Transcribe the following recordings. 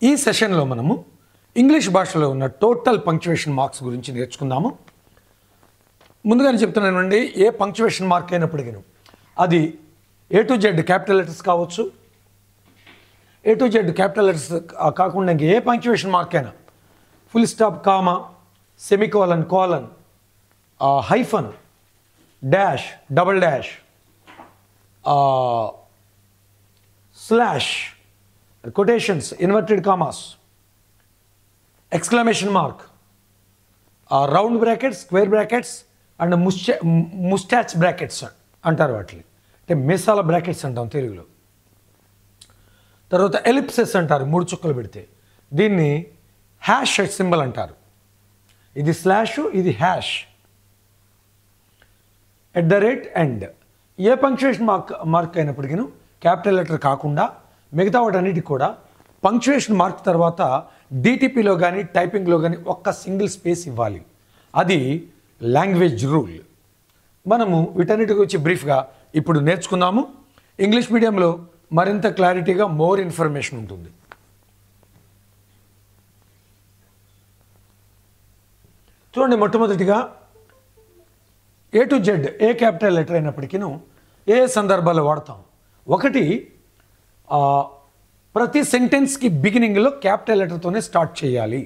ఈ సెషన్లో మనము ఇంగ్లీష్ భాషలో ఉన్న టోటల్ పంక్చువేషన్ మార్క్స్ గురించి నేర్చుకుందాము. ముందుగానే చెప్తున్నానండి, ఏ పంక్చువేషన్ మార్క్ అయినప్పటికీ అది A to Z capital letters కావచ్చు, A to Z capital letters కాకుండా ఇంక ఏ పంక్చువేషన్ మార్క్ అయినా full stop, comma, semicolon, colon, hyphen, dash, double dash, slash, quotations, inverted commas, exclamation mark, round brackets, square brackets and mustache brackets అంటారు. వాటిని అంటే మీసాల brackets అంటాం తెలుగులో. తర్వాత ఎలిప్సెస్ అంటారు, 3 చుక్కలు పెడితే. దీన్ని హ్యాష్ సింబల్ అంటారు. ఇది స్లాష్, ఇది హ్యాష్. @end ఏ పంక్చువేషన్ మార్క్ అయినప్పటికీ క్యాపిటల్ లెటర్ కాకుండా మిగతా వాటన్నిటికి కూడా పంక్చువేషన్ మార్క్ తర్వాత డిటిపిలో కానీ టైపింగ్లో కానీ ఒక్క సింగిల్ స్పేస్ ఇవ్వాలి. అది లాంగ్వేజ్ రూల్. మనము వీటన్నిటి గురించి బ్రీఫ్గా ఇప్పుడు నేర్చుకుందాము. ఇంగ్లీష్ మీడియంలో మరింత క్లారిటీగా మోర్ ఇన్ఫర్మేషన్ ఉంటుంది. చూడండి, మొట్టమొదటిగా A to Z A capital letter అయినప్పటికీ ఏ సందర్భాల్లో వాడతాం. ఒకటి, ప్రతి సెంటెన్స్కి బిగినింగ్లో క్యాపిటల్ లెటర్తోనే స్టార్ట్ చేయాలి.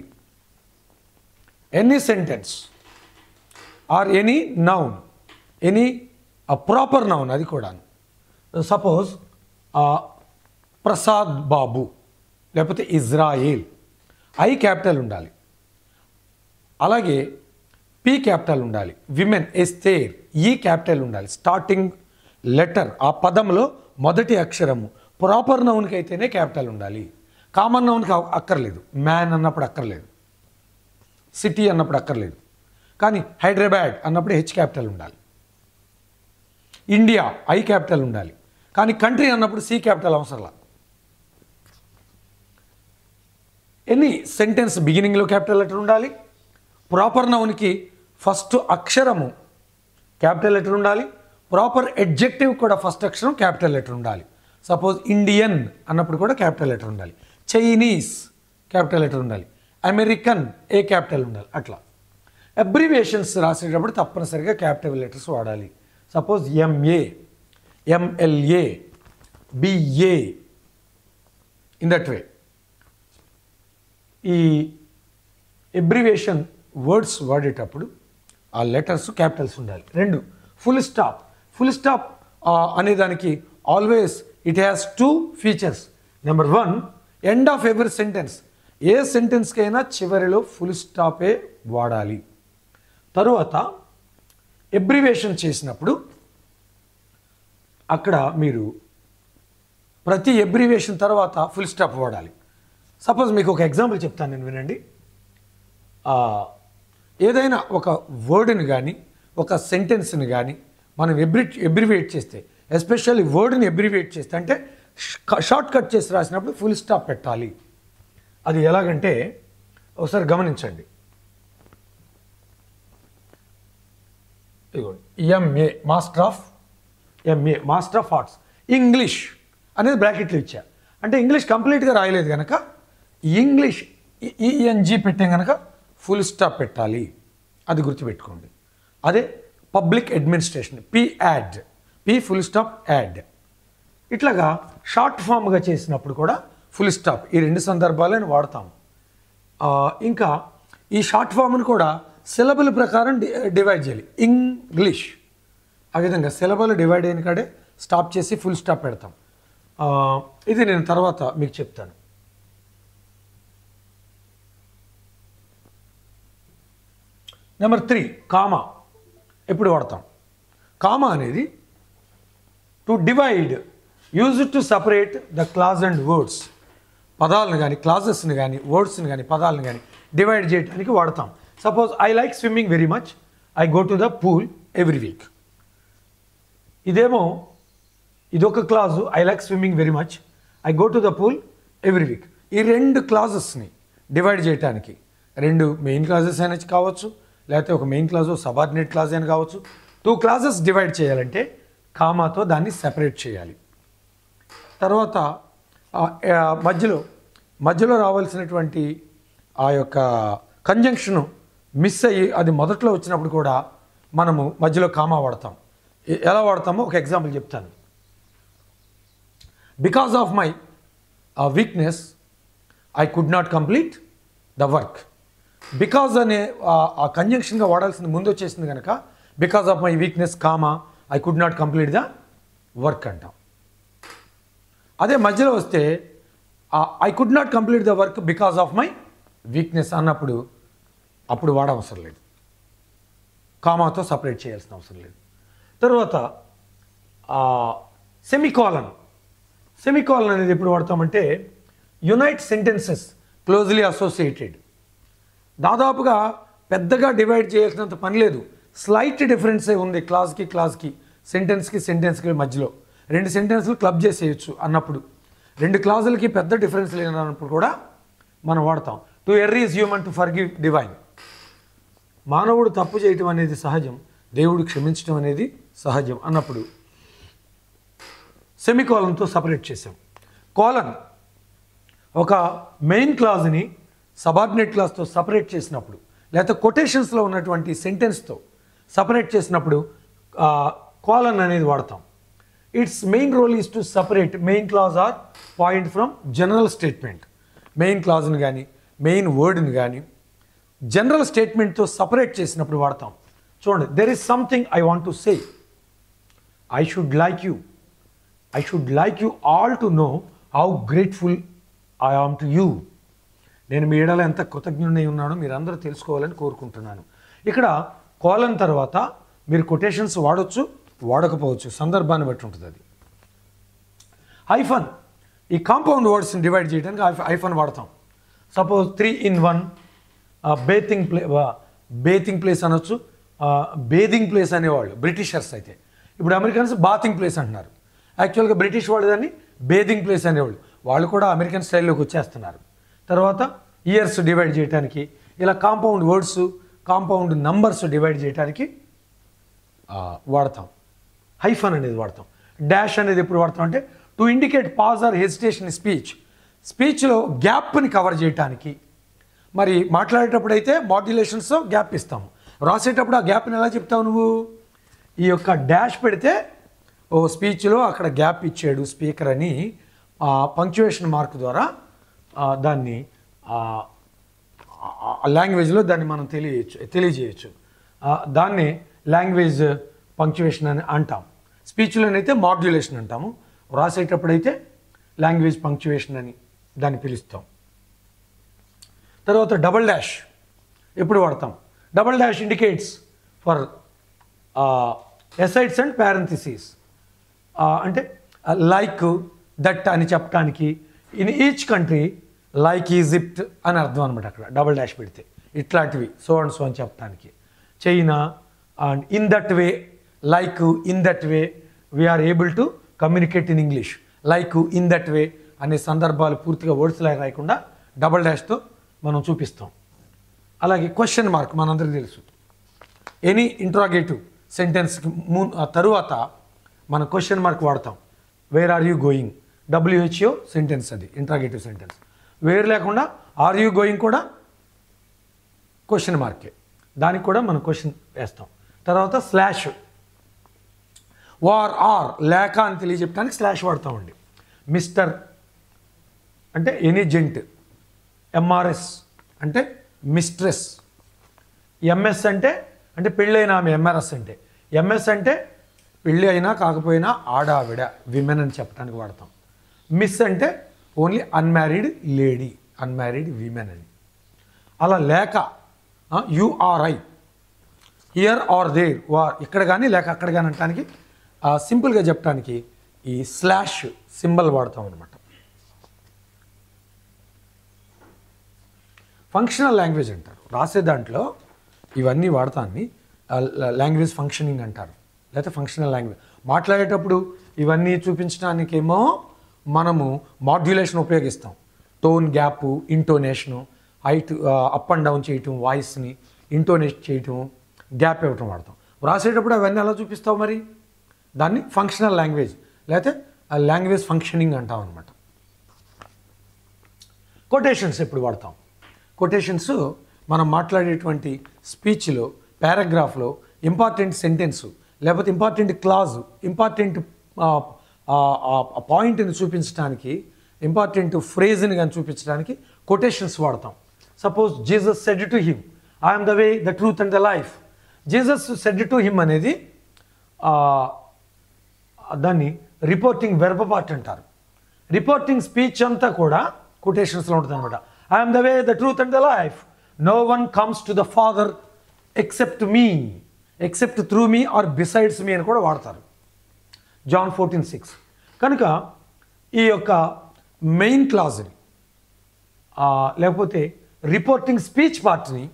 Any sentence or any noun, any proper noun, అది కూడా. సపోజ్ ప్రసాద్ బాబు లేకపోతే ఇజ్రాయేల్, ఐ క్యాపిటల్ ఉండాలి. అలాగే పి క్యాపిటల్ ఉండాలి. విమెన్, ఎస్తేర్, ఈ క్యాపిటల్ ఉండాలి. స్టార్టింగ్ లెటర్, ఆ పదంలో మొదటి అక్షరము ప్రాపర్ నౌన్కి అయితేనే క్యాపిటల్ ఉండాలి. కామన్ నౌన్కి అక్కర్లేదు. మ్యాన్ అన్నప్పుడు అక్కర్లేదు, సిటీ అన్నప్పుడు అక్కర్లేదు. కానీ హైదరాబాద్ అన్నప్పుడు హెచ్ క్యాపిటల్ ఉండాలి. ఇండియా, ఐ క్యాపిటల్ ఉండాలి. కానీ కంట్రీ అన్నప్పుడు సి క్యాపిటల్ అవసరంలా. ఎనీ సెంటెన్స్ బిగినింగ్లో క్యాపిటల్ లెటర్ ఉండాలి. ప్రాపర్ నౌన్కి ఫస్ట్ అక్షరము క్యాపిటల్ లెటర్ ఉండాలి. ప్రాపర్ ఎడ్జెక్టివ్ కూడా ఫస్ట్ అక్షరం క్యాపిటల్ లెటర్ ఉండాలి. సపోజ్ ఇండియన్ అన్నప్పుడు కూడా క్యాపిటల్ లెటర్ ఉండాలి. చైనీస్ క్యాపిటల్ లెటర్ ఉండాలి. అమెరికన్ ఏ క్యాపిటల్ ఉండాలి. అట్లా అబ్రివియేషన్స్ రాసేటప్పుడు తప్పనిసరిగా క్యాపిటల్ లెటర్స్ వాడాలి. Suppose MA, MLA, BA, in that way. ఈ అబ్రివియేషన్ వర్డ్స్ వాడేటప్పుడు ఆ లెటర్స్ క్యాపిటల్స్ ఉండాలి. 2, ఫుల్ స్టాప్. ఫుల్ స్టాప్ అనేదానికి always it has 2 features. Number 1, end of every sentence. ఏ సెంటెన్స్కైనా చివరిలో ఫుల్ స్టాపే వాడాలి. తరువాత అబ్రివియేషన్ చేసినప్పుడు అక్కడ మీరు ప్రతి అబ్రివియేషన్ తర్వాత ఫుల్ స్టాప్ వాడాలి. సపోజ్ మీకు ఒక ఎగ్జాంపుల్ చెప్తాను నేను, వినండి. ఏదైనా ఒక వర్డ్ని కానీ ఒక సెంటెన్స్ని కానీ మనం అబ్రివియేట్ చేస్తే, ఎస్పెషల్లీ వర్డ్ని అబ్రివియేట్ చేస్తే, అంటే షార్ట్ కట్ చేసి రాసినప్పుడు ఫుల్ స్టాప్ పెట్టాలి. అది ఎలాగంటే ఒకసారి గమనించండి. ఇదిగోండి, MA master of arts, English అనేది బ్రాకెట్లు ఇచ్చా. అంటే ఇంగ్లీష్ కంప్లీట్గా రాయలేదు కనుక ఇంగ్లీష్ ఈఎన్జీ పెట్టాం కనుక ఫుల్ స్టాప్ పెట్టాలి. అది గుర్తుపెట్టుకోండి. అదే public administration, P full stop add. ఇట్లాగా షార్ట్ ఫామ్గా చేసినప్పుడు కూడా ఫుల్ స్టాప్. ఈ 2 సందర్భాలను వాడతాము. ఇంకా ఈ షార్ట్ ఫామ్ని కూడా సిలబుల్ ప్రకారం డివైడ్ చేయాలి. ఇంగ్లీష్, ఆ విధంగా సిలబుల్ డివైడ్ అయిన కాడే స్టాప్ చేసి ఫుల్ స్టాప్ పెడతాం. ఇది నేను తర్వాత మీకు చెప్తాను. Number 3, comma. ఎప్పుడు వాడతాం? కామా అనేది to divide, use to separate the clause and words. పదాలను కానీ క్లాజెస్ని కానీ వర్డ్స్ని కానీ పదాలను కానీ డివైడ్ చేయడానికి వాడతాం. Suppose I like swimming very much, I go to the pool every week. ఇదొక clause, I like swimming very much, I go to the pool every week. ఈ 2 క్లాజెస్ని డివైడ్ చేయడానికి, 2 మెయిన్ క్లాజెస్ అయినా కావచ్చు, లేకపోతే ఒక మెయిన్ క్లాజు సబార్డినేట్ క్లాజ్ అయినా కావచ్చు. 2 clauses divide చేయాలంటే కామాతో దాన్ని సెపరేట్ చేయాలి. తర్వాత మధ్యలో మధ్యలో రావాల్సినటువంటి ఆ యొక్క కంజంక్షను మిస్ అయ్యి అది మొదట్లో వచ్చినప్పుడు కూడా మనము మధ్యలో కామా వాడతాం. ఎలా వాడతామో ఒక ఎగ్జాంపుల్ చెప్తాను. Because of my weakness I could not complete the work. Because అనే ఆ కంజంక్షన్గా వాడాల్సింది ముందు వచ్చేసింది కనుక because of my weakness comma I could not complete the work అంటాం. అదే మధ్యలో వస్తే I could not complete the work because of my weakness అన్నప్పుడు అప్పుడు వాడవసరం లేదు, కామాతో సపరేట్ చేయాల్సిన అవసరం లేదు. తర్వాత సెమికాలన్. సెమికాలన్ అనేది ఎప్పుడు వాడతామంటే యునైట్ సెంటెన్సెస్ క్లోజ్లీ అసోసియేటెడ్. దాదాపుగా పెద్దగా డివైడ్ చేయాల్సినంత పని లేదు, స్లైట్ డిఫరెన్సే ఉంది క్లాజ్కి సెంటెన్స్కి మధ్యలో. 2 సెంటెన్స్లు క్లబ్ చేసేయచ్చు అన్నప్పుడు, 2 క్లాజులకి పెద్ద డిఫరెన్స్ లేనప్పుడు కూడా మనం వాడతాం. To err is human, to forgive divine. మానవుడు తప్పు చేయటం అనేది సహజం, దేవుడు క్షమించడం అనేది సహజం అన్నప్పుడు సెమికాలన్తో సపరేట్ చేసాం. కాలన్ ఒక మెయిన్ క్లాజ్ని సబార్డినేట్ క్లాజ్తో సపరేట్ చేసినప్పుడు, లేకపోతే కొటేషన్స్లో ఉన్నటువంటి సెంటెన్స్తో సపరేట్ చేసినప్పుడు కాలన్ అనేది వాడతాం. Its main role is to separate main clause or point from general statement. Main క్లాజ్ని కానీ మెయిన్ వర్డ్ని కానీ జనరల్ స్టేట్మెంట్తో సపరేట్ చేసినప్పుడు వాడతాం. చూడండి, there is something I want to say, I should like you all to know how grateful I am to you. నేను మీ ఎడల ఎంత కృతజ్ఞుడై ఉన్నానో మీరు అందరూ తెలుసుకోవాలని కోరుకుంటున్నాను. ఇక్కడ కాలన్ తర్వాత మీరు కొటేషన్స్ వాడచ్చు, వాడకపోవచ్చు, సందర్భాన్ని బట్టి ఉంటుంది అది. హైఫన్, ఈ కాంపౌండ్ వర్డ్స్ని డివైడ్ చేయడానికి హైఫన్ వాడతాం. సపోజ్ 3 in 1 బేతింగ్ ప్లేస్ అనొచ్చు, బేదింగ్ ప్లేస్ అనేవాళ్ళు బ్రిటిషర్స్. అయితే ఇప్పుడు అమెరికన్స్ బాతింగ్ ప్లేస్ అంటున్నారు. యాక్చువల్గా బ్రిటిష్ వాళ్ళు దాన్ని బేదింగ్ ప్లేస్ అనేవాళ్ళు. వాళ్ళు కూడా అమెరికన్ స్టైల్లోకి వచ్చేస్తున్నారు. తర్వాత ఇయర్స్ డివైడ్ చేయడానికి, ఇలా compound words, compound numbers divide చేయడానికి వాడతాం. హైఫన్ అనేది వాడతాం. డాష్ అనేది ఎప్పుడు వాడతాం అంటే to indicate pause or hesitation స్పీచ్లో గ్యాప్ని కవర్ చేయడానికి. మరి మాట్లాడేటప్పుడు అయితే మాడ్యులేషన్స్ గ్యాప్ ఇస్తాము, రాసేటప్పుడు ఆ గ్యాప్ని ఎలా చెప్తావు నువ్వు? ఈ యొక్క డాష్ పెడితే ఓ స్పీచ్లో అక్కడ గ్యాప్ ఇచ్చాడు స్పీకర్ అని పంక్చువేషన్ మార్క్ ద్వారా దాన్ని లాంగ్వేజ్లో దాన్ని మనం తెలియజేయచ్చు. దాన్ని లాంగ్వేజ్ పంక్చువేషన్ అని అంటాం. స్పీచ్లోనైతే మాడ్యులేషన్ అంటాము, రాసేటప్పుడైతే లాంగ్వేజ్ పంక్చువేషన్ అని దాన్ని పిలుస్తాం. తర్వాత డబుల్ డాష్ ఎప్పుడు వాడతాం? Double dash indicates for asides and parenthesis. అంటే లైక్ దట్ అని చెప్పడానికి, in each country like Egypt అని అర్థం అనమాట. అక్కడ డబుల్ డాష్ పెడితే ఇట్లాంటివి సో అండ్ సో అని చెప్పడానికి. China and in that way, like in that way we are able to communicate in English. Like in that way అనే సందర్భాలు పూర్తిగా వర్డ్స్లా రాయకుండా డబుల్ డాష్తో మనం చూపిస్తాం. అలాగే క్వశ్చన్ మార్క్ మనందరికీ తెలుసు. ఎనీ ఇంట్రాగేటివ్ సెంటెన్స్కి తరువాత మనం క్వశ్చన్ మార్క్ వాడతాం. Where are you going, WHO sentence, అది ఇంట్రాగేటివ్ సెంటెన్స్. వేర్ లేకుండా ఆర్ యూ గోయింగ్ కూడా క్వశ్చన్ మార్కే, దానికి కూడా మనం క్వశ్చన్ వేస్తాం. తర్వాత స్లాష్, వార్ ఆర్ లేక అని తెలియజెప్పడానికి స్లాష్ వాడతామండి. మిస్టర్ అంటే ఎనీ జెంట్, MRS అంటే మిస్ట్రెస్, MS అంటే పెళ్ళైన ఆమె, MRS అంటే. MS అంటే పెళ్ళి అయినా కాకపోయినా ఆడావిడ, విమెన్ అని చెప్పడానికి వాడతాం. మిస్ అంటే only unmarried lady, unmarried women అని. అలా లేక URI, హియర్ ఆర్ దేర్, వార్ ఇక్కడ కానీ లేక అక్కడ కానీ అనడానికి సింపుల్గా చెప్పడానికి ఈ స్లాష్ సింబల్ వాడతాం అనమాట. ఫంక్షనల్ లాంగ్వేజ్ అంటారు. రాసే దాంట్లో ఇవన్నీ వాడతాన్ని లాంగ్వేజ్ ఫంక్షనింగ్ అంటారు, లేకపోతే ఫంక్షనల్ లాంగ్వేజ్. మాట్లాడేటప్పుడు ఇవన్నీ చూపించడానికేమో మనము మాడ్యులేషన్ ఉపయోగిస్తాం. Tone gap, intonation, height up and down చేయటం, వాయిస్ని ఇంటోనేట్ చేయటం, గ్యాప్ ఇవ్వటం వాడతాం. రాసేటప్పుడు అవన్నీ ఎలా చూపిస్తావు మరి? దాన్ని ఫంక్షనల్ లాంగ్వేజ్ లేకపోతే లాంగ్వేజ్ ఫంక్షనింగ్ అంటాం అనమాట. కొటేషన్స్ ఎప్పుడు వాడతాం? కొటేషన్స్ మనం మాట్లాడేటువంటి స్పీచ్లో, పారాగ్రాఫ్లో ఇంపార్టెంట్ సెంటెన్సు లేకపోతే ఇంపార్టెంట్ క్లాజు, ఇంపార్టెంట్ పాయింట్ని చూపించడానికి, ఇంపార్టెంట్ ఫ్రేజ్ని కానీ చూపించడానికి కొటేషన్స్ వాడతాం. Suppose Jesus said to him, I'm the way, the truth and the life. Jesus said to him అనేది దాన్ని రిపోర్టింగ్ వెర్బ్ పార్ట్ అంటారు. రిపోర్టింగ్ స్పీచ్ అంతా కూడా కొటేషన్స్లో ఉంటుంది అనమాట. I'm the way, the truth and the life, no one comes to the father except me, except through me or besides me అని కూడా వాడతారు. జాన్ 14:6. కనుక ఈ యొక్క మెయిన్ క్లాజ్ని లేకపోతే రిపోర్టింగ్ స్పీచ్ పార్ట్ని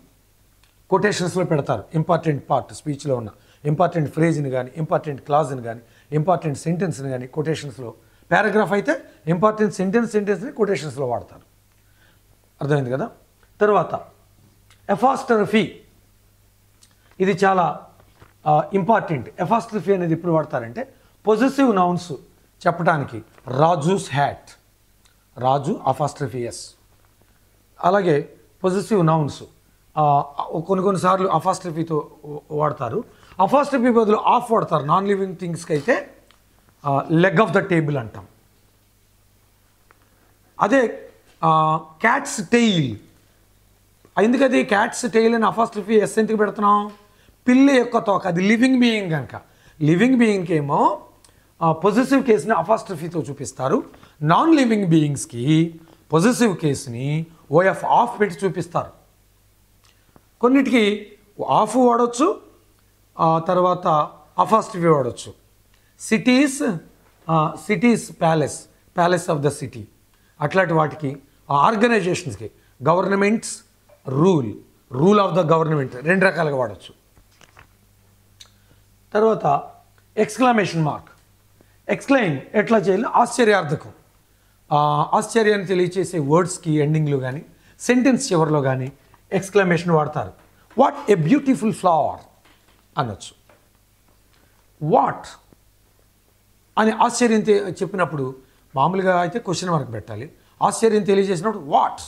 కొటేషన్స్లో పెడతారు. ఇంపార్టెంట్ పార్ట్ స్పీచ్లో ఉన్న ఇంపార్టెంట్ ఫ్రేజ్ని కానీ, ఇంపార్టెంట్ క్లాజ్ని కానీ, ఇంపార్టెంట్ సెంటెన్స్ని కానీ కొటేషన్స్లో, పారాగ్రాఫ్ అయితే ఇంపార్టెంట్ సెంటెన్స్ని కొటేషన్స్లో వాడతారు. అర్థమైంది కదా? తర్వాత ఎపాస్ట్రఫీ, ఇది చాలా ఇంపార్టెంట్. ఎపాస్ట్రఫీ అనేది ఎప్పుడు వాడతారంటే పొజెసివ్ నౌన్స్ చెప్పడానికి. రాజూస్ హ్యాట్, రాజు అపాస్ట్రఫీ ఎస్. అలాగే పొజెసివ్ నౌన్స్ కొన్నిసార్లు అపాస్ట్రఫీతో వాడతారు. అపాస్ట్రఫీ బదులు ఆఫ్ వాడతారు. నాన్ లివింగ్ థింగ్స్కి అయితే లెగ్ ఆఫ్ ద టేబుల్ అంటాం. అదే క్యాట్స్ టెయిల్, ఎందుకది క్యాట్స్ టెయిల్ అని అపాస్ట్రఫీ ఎస్ ఎందుకు పెడుతున్నాం? పిల్లి యొక్క తోక, అది లివింగ్ బీయింగ్ కనుక. లివింగ్ బీయింగ్కి ఏమో పొజిటివ్ కేసుని అపాస్ట్రఫీతో చూపిస్తారు. నాన్ లివింగ్ బీయింగ్స్కి పొజిటివ్ కేసుని ఓఎఫ్ ఆఫ్ పెట్టి చూపిస్తారు. కొన్నిటికి ఆఫ్ వాడవచ్చు, తర్వాత అపాస్ట్రఫీ వాడవచ్చు. City's palace of the city, అట్లాంటి వాటికి ఆర్గనైజేషన్స్కి government's rule of the government రెండు రకాలుగా వాడచ్చు. తర్వాత ఎక్స్క్లమేషన్ మార్క్. ఎక్స్క్లైమ్ ఎట్లా చేయాలి? ఆశ్చర్యార్థకం. ఆశ్చర్యాన్ని తెలియచేసే వర్డ్స్కి ఎండింగ్లో కానీ, సెంటెన్స్ చివరిలో కానీ ఎక్స్క్లమేషన్ వాడతారు. వాట్ ఏ బ్యూటిఫుల్ ఫ్లవర్ అనొచ్చు. వాట్ అని ఆశ్చర్యం చెప్పినప్పుడు మామూలుగా అయితే క్వశ్చన్ మార్క్ పెట్టాలి. ఆశ్చర్యం తెలియజేసినప్పుడు వాట్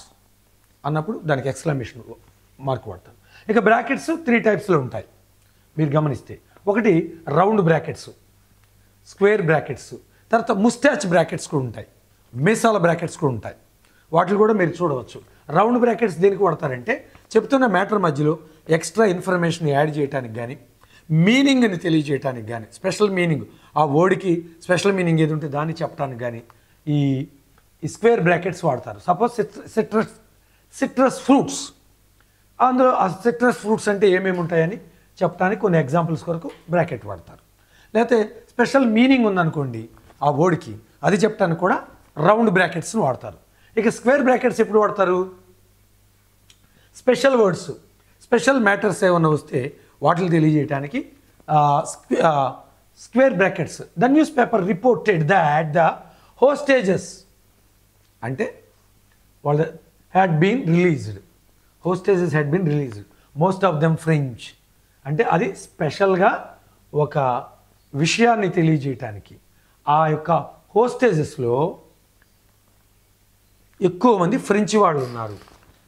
అన్నప్పుడు దానికి ఎక్స్క్లమేషన్ మార్క్ వాడతారు. ఇక బ్రాకెట్స్ 3 టైప్స్లో ఉంటాయి మీరు గమనిస్తే. ఒకటి రౌండ్ బ్రాకెట్స్, స్క్వేర్ బ్రాకెట్స్, తర్వాత ముస్టాచ్ బ్రాకెట్స్ కూడా ఉంటాయి, మీసాల బ్రాకెట్స్ కూడా ఉంటాయి. వాటిని కూడా మీరు చూడవచ్చు. రౌండ్ బ్రాకెట్స్ దేనికి వాడతారంటే చెప్తున్న మ్యాటర్ మధ్యలో ఎక్స్ట్రా ఇన్ఫర్మేషన్ యాడ్ చేయడానికి కానీ, మీనింగ్ని తెలియజేయడానికి కానీ, స్పెషల్ మీనింగ్ ఆ వర్డ్కి స్పెషల్ మీనింగ్ ఏది ఉంటే దాన్ని చెప్పడానికి కానీ ఈ స్క్వేర్ బ్రాకెట్స్ వాడతారు. సపోజ్ సిట్రస్ ఫ్రూట్స్, అందులో ఆ సిట్రస్ ఫ్రూట్స్ అంటే ఏమేమి ఉంటాయని చెప్పడానికి కొన్ని ఎగ్జాంపుల్స్ కొరకు బ్రాకెట్ వాడతారు. లేకపోతే స్పెషల్ మీనింగ్ ఉందనుకోండి ఆ వర్డ్కి, అది చెప్పడానికి కూడా రౌండ్ బ్రాకెట్స్ని వాడతారు. ఇక స్క్వేర్ బ్రాకెట్స్ ఎప్పుడు వాడతారు? స్పెషల్ వర్డ్స్, స్పెషల్ మ్యాటర్స్ ఏమన్నా వస్తే వాటిని తెలియజేయడానికి square brackets. The news paper reported that the hostages అంటే వాళ్ళ had been released, hostages had been released, most of them French అంటే అది స్పెషల్గా ఒక విషయాన్ని తెలియజేయటానికి. ఆ యొక్క హోస్టేజెస్లో ఎక్కువ మంది ఫ్రెంచ్ వాళ్ళు ఉన్నారు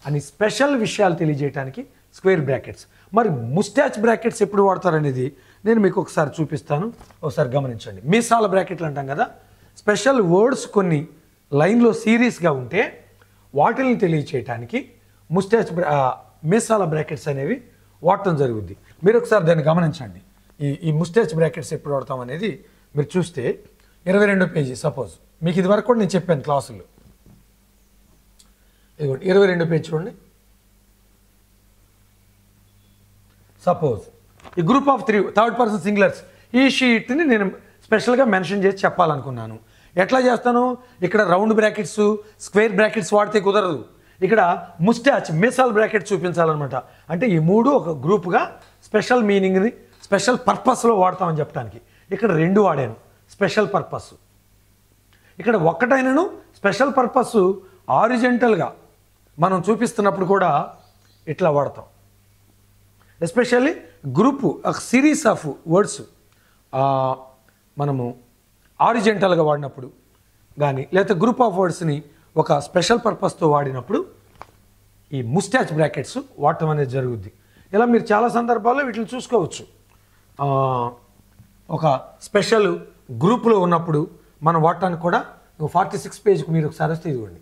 అని స్పెషల్ విషయాలు తెలియజేయడానికి స్క్వేర్ బ్రాకెట్స్. మరి ముస్టాచ్ బ్రాకెట్స్ ఎప్పుడు వాడతారనేది నేను మీకు ఒకసారి చూపిస్తాను, ఒకసారి గమనించండి. మీసాల బ్రాకెట్లు అంటాం కదా, స్పెషల్ వర్డ్స్ కొన్ని లైన్లో సీరియస్గా ఉంటే వాటిని తెలియచేయటానికి మీసాల బ్రాకెట్స్ అనేవి వాడటం జరుగుద్ది. మీరు ఒకసారి దాన్ని గమనించండి. ఈ ముస్టాచ్ బ్రాకెట్స్ ఎప్పుడు వాడతాం అనేది మీరు చూస్తే 22వ పేజీ. సపోజ్ మీకు ఇది వరకు కూడా నేను చెప్పాను క్లాసుల్లో. ఇదిగోండి 22వ పేజ్ చూడండి. సపోజ్ ఈ group of 3 third person singulars, ఈ షీట్ని నేను స్పెషల్గా మెన్షన్ చేసి చెప్పాలనుకున్నాను. ఎట్లా చేస్తాను? ఇక్కడ రౌండ్ బ్రాకెట్స్, స్క్వేర్ బ్రాకెట్స్ వాడితే కుదరదు. ఇక్కడ ముస్టాచ్ మీసాల్ బ్రాకెట్ చూపించాలన్నమాట. అంటే ఈ 3 ఒక గ్రూప్గా స్పెషల్ మీనింగ్ని స్పెషల్ పర్పస్లో వాడతామని చెప్పడానికి. ఇక్కడ 2 వాడాను, స్పెషల్ పర్పస్. ఇక్కడ ఒక్కటైనను స్పెషల్ పర్పస్ ఆరిజెంటల్గా మనం చూపిస్తున్నప్పుడు కూడా ఇట్లా వాడతాం. Especially group series of words మనము ఆరిజెంటల్గా వాడినప్పుడు కానీ, లేకపోతే గ్రూప్ ఆఫ్ వర్డ్స్ని ఒక స్పెషల్ పర్పస్తో వాడినప్పుడు ఈ ముస్టాచ్ బ్రాకెట్స్ వాడటం అనేది జరుగుద్ది. ఇలా మీరు చాలా సందర్భాల్లో వీటిని చూసుకోవచ్చు. ఒక స్పెషల్ గ్రూపులో ఉన్నప్పుడు మనం వాడటానికి కూడా 46 పేజ్కి మీరు ఒకసారి వస్తే ఇదిగోండి.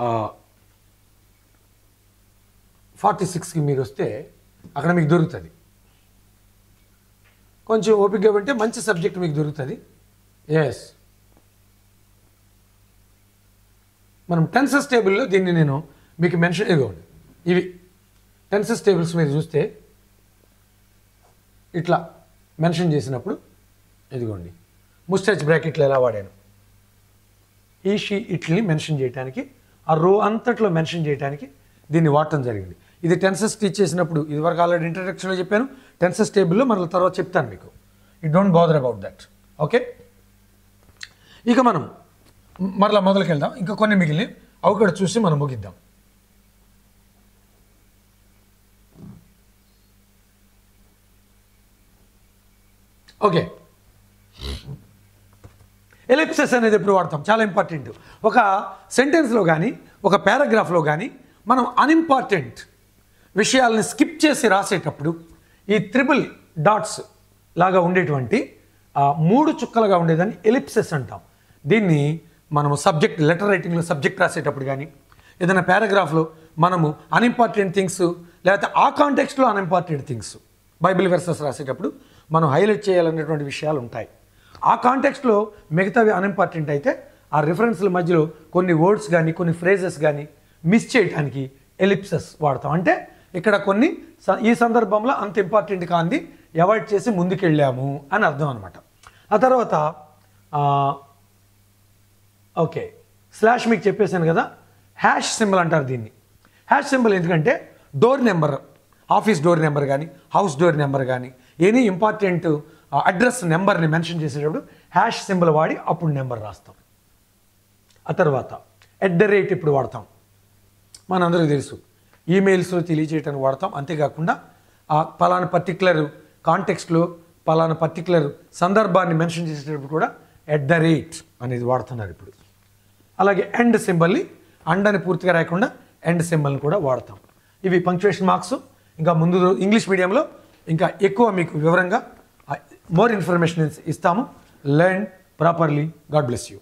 ఆ 46కి మీరు వస్తే అక్కడ మీకు దొరుకుతుంది. కొంచెం ఓపికగా ఉంటే మంచి సబ్జెక్ట్ మీకు దొరుకుతుంది. ఎస్, మనం టెన్సెస్ టేబుల్లో దీన్ని నేను మీకు మెన్షన్ ఇవ్వండి. ఇవి టెన్సెస్ టేబుల్స్ మీద చూస్తే ఇట్లా మెన్షన్ చేసినప్పుడు ఇదిగోండి ముస్టాచ్ బ్రాకెట్లు ఎలా వాడాను. ఈ షీ ఇట్లని మెన్షన్ చేయడానికి, ఆ రో అంతట్లో మెన్షన్ చేయడానికి దీన్ని వాడటం జరిగింది. ఇది టెన్సెస్ టీచ్ చేసినప్పుడు ఇదివరకు ఆల్రెడీ ఇంట్రడక్షన్లో చెప్పాను. టెన్సెస్ టేబుల్లో మరల తర్వాత చెప్తాను మీకు. You don't bother about that. Okay, ఇక మనం మరలా మొదలుకి వెళ్దాం. ఇంకా కొన్ని మిగిలిన అవి కూడా చూసి మనం ముగిద్దాం. ఓకే, ఎలిప్సెస్ అనేది ఎప్పుడు వాడతాం? చాలా ఇంపార్టెంట్. ఒక సెంటెన్స్లో కానీ ఒక పారాగ్రాఫ్లో కానీ మనం అన్ఇంపార్టెంట్ విషయాలని స్కిప్ చేసి రాసేటప్పుడు ఈ 3 డాట్స్ లాగా ఉండేటువంటి 3 చుక్కలుగా ఉండేదాన్ని ఎలిప్సెస్ అంటాం. దీన్ని మనము సబ్జెక్ట్ లెటర్ రైటింగ్లో సబ్జెక్ట్ రాసేటప్పుడు కానీ ఏదైనా పారాగ్రాఫ్లో మనము అన్ఇంపార్టెంట్ థింగ్స్ లేకపోతే ఆ కాంటెక్స్ట్లో అన్ఇంపార్టెంట్ థింగ్స్ బైబిల్ వెర్సెస్ రాసేటప్పుడు మనం హైలైట్ చేయాలనేటువంటి విషయాలు ఉంటాయి. ఆ కాంటెక్స్ట్లో మిగతావి అన్ఇంపార్టెంట్ అయితే ఆ రిఫరెన్స్ల మధ్యలో కొన్ని వర్డ్స్ కానీ కొన్ని ఫ్రేజెస్ కానీ మిస్ చేయడానికి ఎలిప్సెస్ వాడతాం. అంటే ఇక్కడ కొన్ని ఈ సందర్భంలో అంత ఇంపార్టెంట్ కాంది అవాయిడ్ చేసి ముందుకెళ్ళాము అని అర్థం అనమాట. ఆ తర్వాత ఓకే, స్లాష్ మీకు చెప్పేశాను కదా, హ్యాష్ సింబల్ అంటారు దీన్ని. హ్యాష్ సింబల్ ఎందుకంటే door number, office door number కానీ హౌస్ డోర్ నెంబర్ కానీ ఎనీ ఇంపార్టెంట్ అడ్రస్ నెంబర్ని మెన్షన్ చేసేటప్పుడు హ్యాష్ సింబల్ వాడి అప్పుడు నెంబర్ రాస్తాం. ఆ తర్వాత @ ఇప్పుడు వాడతాం. మనందరికీ తెలుసు ఈమెయిల్స్లో తెలియజేయడానికి వాడతాం. అంతేకాకుండా ఆ పలానా పర్టికులర్ కాంటెక్స్ట్లో పలానా పర్టికులర్ సందర్భాన్ని మెన్షన్ చేసేటప్పుడు కూడా @ అనేది వాడుతున్నారు ఇప్పుడు. అలాగే ఎండ్ సింబల్ని, అండ్ అని పూర్తిగా రాయకుండా ఎండ్ సింబల్ని కూడా వాడతాం. ఇవి పంక్చుయేషన్ మార్క్స్. ఇంకా ముందు ఇంగ్లీష్ మీడియంలో ఇంకా ఎక్కువ మీకు వివరంగా మోర్ ఇన్ఫర్మేషన్ ఇస్తాము. Learn properly. God bless you.